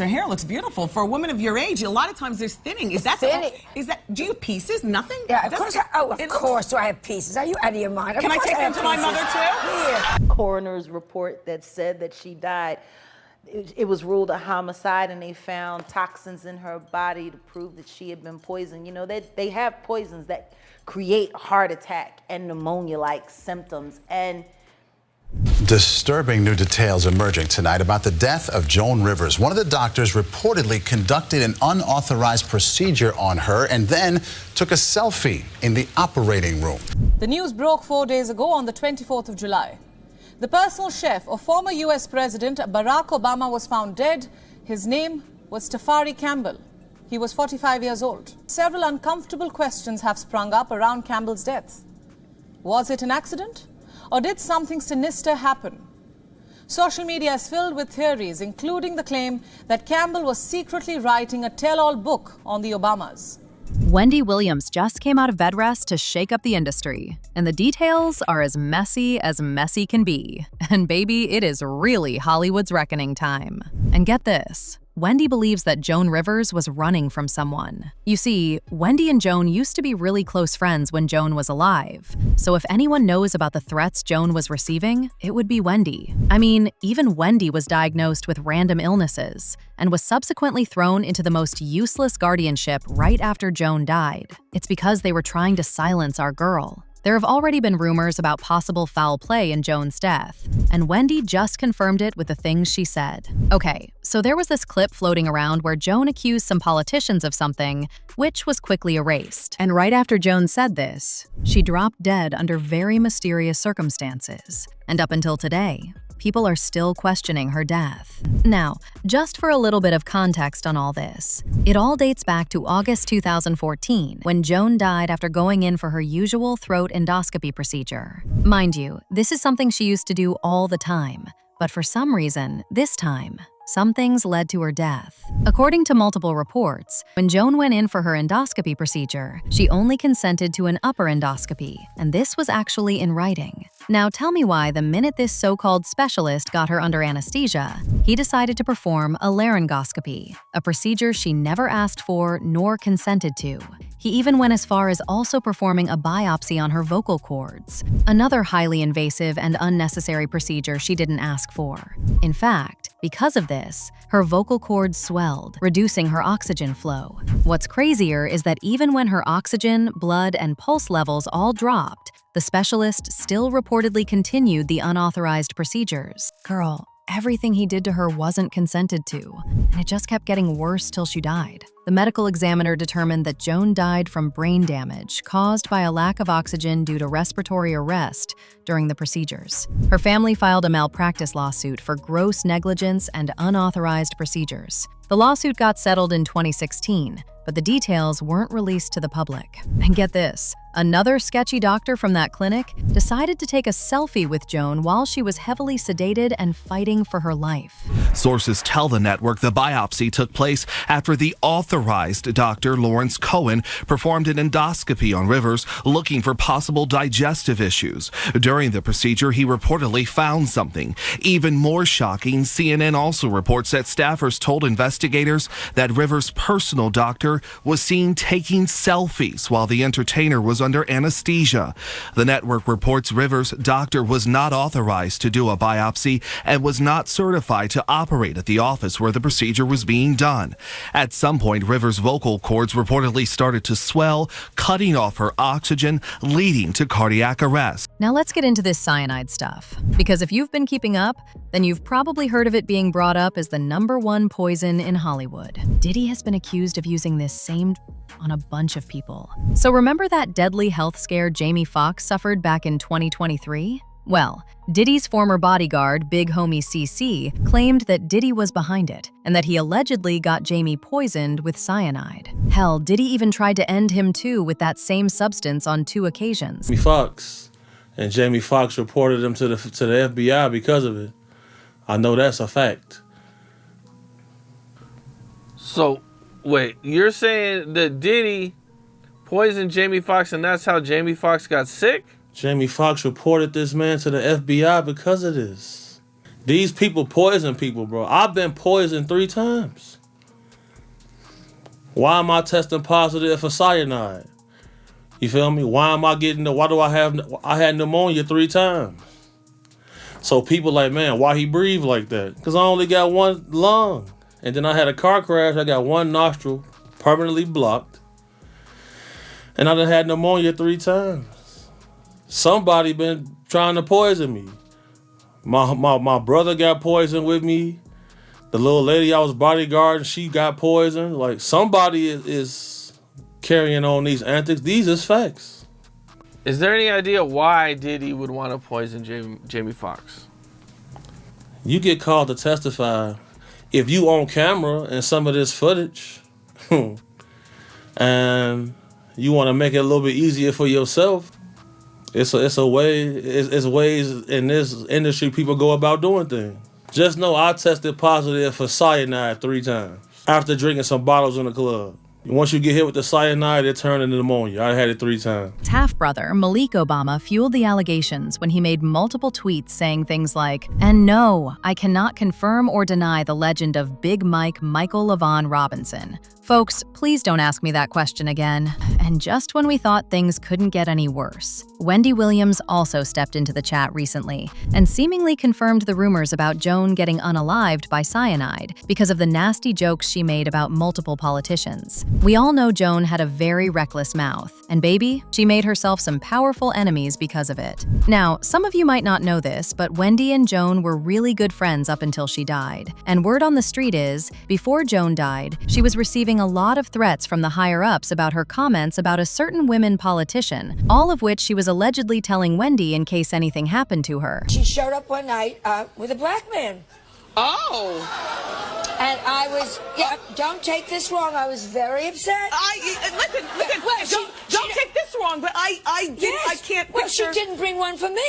your hair looks beautiful. For a woman of your age, a lot of times there's thinning. Is that Thinning? Do you have pieces? Nothing? Yeah, of course. Of course do I have pieces. Are you out of your mind? Can I take them to my mother, too? Here. Coroner's report that said that she died, it was ruled a homicide, and they found toxins in her body to prove that she had been poisoned. You know, they have poisons that create heart attack and pneumonia-like symptoms. And disturbing new details emerging tonight about the death of Joan Rivers. One of the doctors reportedly conducted an unauthorized procedure on her and then took a selfie in the operating room. The news broke 4 days ago on the 24th of July. The personal chef of former U.S. President Barack Obama was found dead. His name was Tafari Campbell. He was 45 years old. Several uncomfortable questions have sprung up around Campbell's death. Was it an accident? Or did something sinister happen? Social media is filled with theories, including the claim that Campbell was secretly writing a tell-all book on the Obamas. Wendy Williams just came out of bed rest to shake up the industry, and the details are as messy can be. And baby, it is really Hollywood's reckoning time. And get this. Wendy believes that Joan Rivers was running from someone. You see, Wendy and Joan used to be really close friends when Joan was alive. So if anyone knows about the threats Joan was receiving, it would be Wendy. I mean, even Wendy was diagnosed with random illnesses and was subsequently thrown into the most useless guardianship right after Joan died. It's because they were trying to silence our girl. There have already been rumors about possible foul play in Joan's death, and Wendy just confirmed it with the things she said. Okay, so there was this clip floating around where Joan accused some politicians of something, which was quickly erased. And right after Joan said this, she dropped dead under very mysterious circumstances. And up until today, people are still questioning her death. Now, just for a little bit of context on all this, it all dates back to August 2014, when Joan died after going in for her usual throat endoscopy procedure. Mind you, this is something she used to do all the time, but for some reason, this time, some things led to her death. According to multiple reports, when Joan went in for her endoscopy procedure, she only consented to an upper endoscopy, and this was actually in writing. Now tell me why the minute this so-called specialist got her under anesthesia, he decided to perform a laryngoscopy, a procedure she never asked for nor consented to. He even went as far as also performing a biopsy on her vocal cords, another highly invasive and unnecessary procedure she didn't ask for. In fact, because of this, her vocal cords swelled, reducing her oxygen flow. What's crazier is that even when her oxygen, blood, and pulse levels all dropped, the specialist still reportedly continued the unauthorized procedures. Girl, everything he did to her wasn't consented to, and it just kept getting worse till she died. The medical examiner determined that Joan died from brain damage caused by a lack of oxygen due to respiratory arrest during the procedures. Her family filed a malpractice lawsuit for gross negligence and unauthorized procedures. The lawsuit got settled in 2016, but the details weren't released to the public. And get this, another sketchy doctor from that clinic decided to take a selfie with Joan while she was heavily sedated and fighting for her life. Sources tell the network the biopsy took place after the authorized Dr. Lawrence Cohen performed an endoscopy on Rivers looking for possible digestive issues. During the procedure, he reportedly found something. Even more shocking, CNN also reports that staffers told investigators that Rivers' personal doctor was seen taking selfies while the entertainer was under anesthesia. The network reports Rivers' doctor was not authorized to do a biopsy and was not certified to operate at the office where the procedure was being done. At some point, Rivers' vocal cords reportedly started to swell, cutting off her oxygen, leading to cardiac arrest. Now let's get into this cyanide stuff, because if you've been keeping up, then you've probably heard of it being brought up as the #1 poison in Hollywood. Diddy has been accused of using this same on a bunch of people. So remember that deadly health scare Jamie Foxx suffered back in 2023? Well, Diddy's former bodyguard, Big Homie CC, claimed that Diddy was behind it, and that he allegedly got Jamie poisoned with cyanide. Hell, Diddy even tried to end him too with that same substance on 2 occasions. Jamie Foxx, and Jamie Foxx reported him to the FBI because of it. I know that's a fact. So, wait, you're saying that Diddy poisoned Jamie Foxx and that's how Jamie Foxx got sick? Jamie Foxx reported this man to the FBI because of this. These people poison people, bro. I've been poisoned 3 times. Why am I testing positive for cyanide? You feel me? Why do I had pneumonia 3 times? So people like, man, why he breathe like that? Because I only got 1 lung. And then I had a car crash. I got 1 nostril permanently blocked. And I done had pneumonia 3 times. Somebody been trying to poison me. My brother got poisoned with me. The little lady I was bodyguarding, she got poisoned. Like, somebody is carrying on these antics. These is facts. Is there any idea why Diddy would want to poison Jamie Foxx? You get called to testify if you on camera and some of this footage and you want to make it a little bit easier for yourself. It's ways in this industry people go about doing things. Just know I tested positive for cyanide 3 times after drinking some bottles in the club. Once you get hit with the cyanide, it turned into pneumonia. I had it 3 times. His half-brother, Malik Obama, fueled the allegations when he made multiple tweets saying things like, "And no, I cannot confirm or deny the legend of Big Mike Michael LaVon Robinson." Folks, please don't ask me that question again. And just when we thought things couldn't get any worse, Wendy Williams also stepped into the chat recently and seemingly confirmed the rumors about Joan getting unalived by cyanide because of the nasty jokes she made about multiple politicians. We all know Joan had a very reckless mouth, and baby, she made herself some powerful enemies because of it. Now, some of you might not know this, but Wendy and Joan were really good friends up until she died. And word on the street is, before Joan died, she was receiving a lot of threats from the higher-ups about her comments about a certain women politician, all of which she was allegedly telling Wendy in case anything happened to her. She showed up one night with a black man. Oh. And I was, don't take this wrong, I was very upset. Listen, Well, don't take this wrong, but I can't Well, picture. she didn't bring one for me.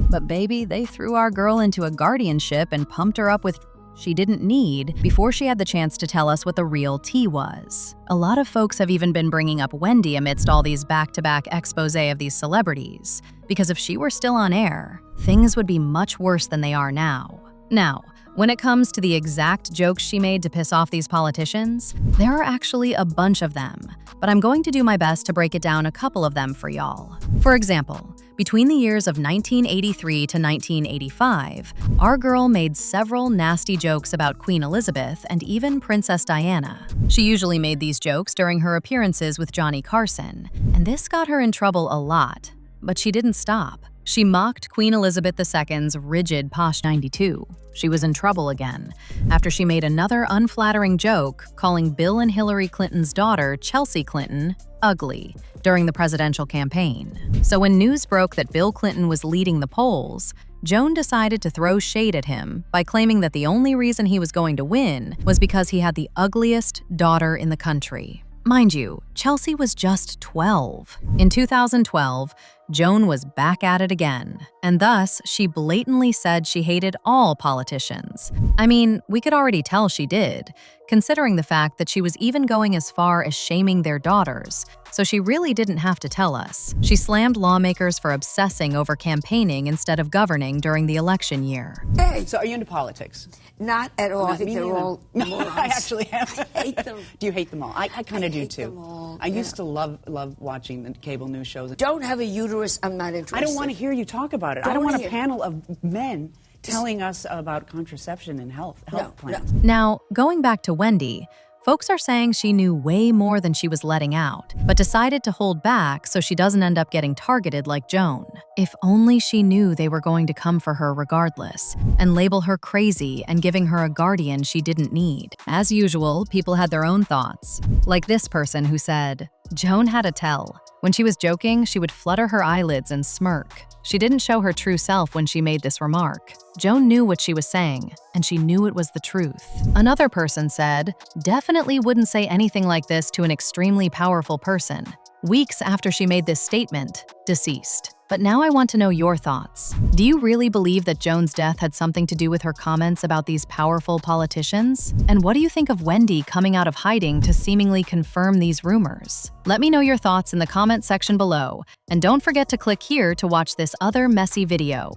But baby, they threw our girl into a guardianship and pumped her up with she didn't need before she had the chance to tell us what the real tea was. A lot of folks have even been bringing up Wendy amidst all these back-to-back exposé of these celebrities, because if she were still on air, things would be much worse than they are now. Now, when it comes to the exact jokes she made to piss off these politicians, there are actually a bunch of them, but I'm going to do my best to break it down a couple of them for y'all. For example, between the years of 1983 to 1985, our girl made several nasty jokes about Queen Elizabeth and even Princess Diana. She usually made these jokes during her appearances with Johnny Carson, and this got her in trouble a lot. But she didn't stop. She mocked Queen Elizabeth II's rigid posh 92. She was in trouble again after she made another unflattering joke calling Bill and Hillary Clinton's daughter, Chelsea Clinton, ugly during the presidential campaign. So when news broke that Bill Clinton was leading the polls, Joan decided to throw shade at him by claiming that the only reason he was going to win was because he had the ugliest daughter in the country. Mind you, Chelsea was just 12. In 2012, Joan was back at it again, and thus she blatantly said she hated all politicians. I mean, we could already tell she did, considering the fact that she was even going as far as shaming their daughters, so she really didn't have to tell us. She slammed lawmakers for obsessing over campaigning instead of governing during the election year. Hey, So are you into politics? not at all. I think Me they're neither. all No, morons. I actually am. I hate them. Do you hate them all? I kind of do hate too. them all, I used yeah. to love watching the cable news shows. Don't have a uterus, I'm not interested. I don't want to hear you talk about it. I Don't don't want a hear. panel of men telling us about contraception and health plans. Now, going back to Wendy, folks are saying she knew way more than she was letting out, but decided to hold back so she doesn't end up getting targeted like Joan. If only she knew they were going to come for her regardless, and label her crazy and giving her a guardian she didn't need. As usual, people had their own thoughts. Like this person who said, Joan had a tell. When she was joking, she would flutter her eyelids and smirk. She didn't show her true self when she made this remark. Joan knew what she was saying, and she knew it was the truth. Another person said, definitely wouldn't say anything like this to an extremely powerful person. Weeks after she made this statement, deceased. But now I want to know your thoughts. Do you really believe that Joan's death had something to do with her comments about these powerful politicians? And what do you think of Wendy coming out of hiding to seemingly confirm these rumors? Let me know your thoughts in the comment section below. And don't forget to click here to watch this other messy video.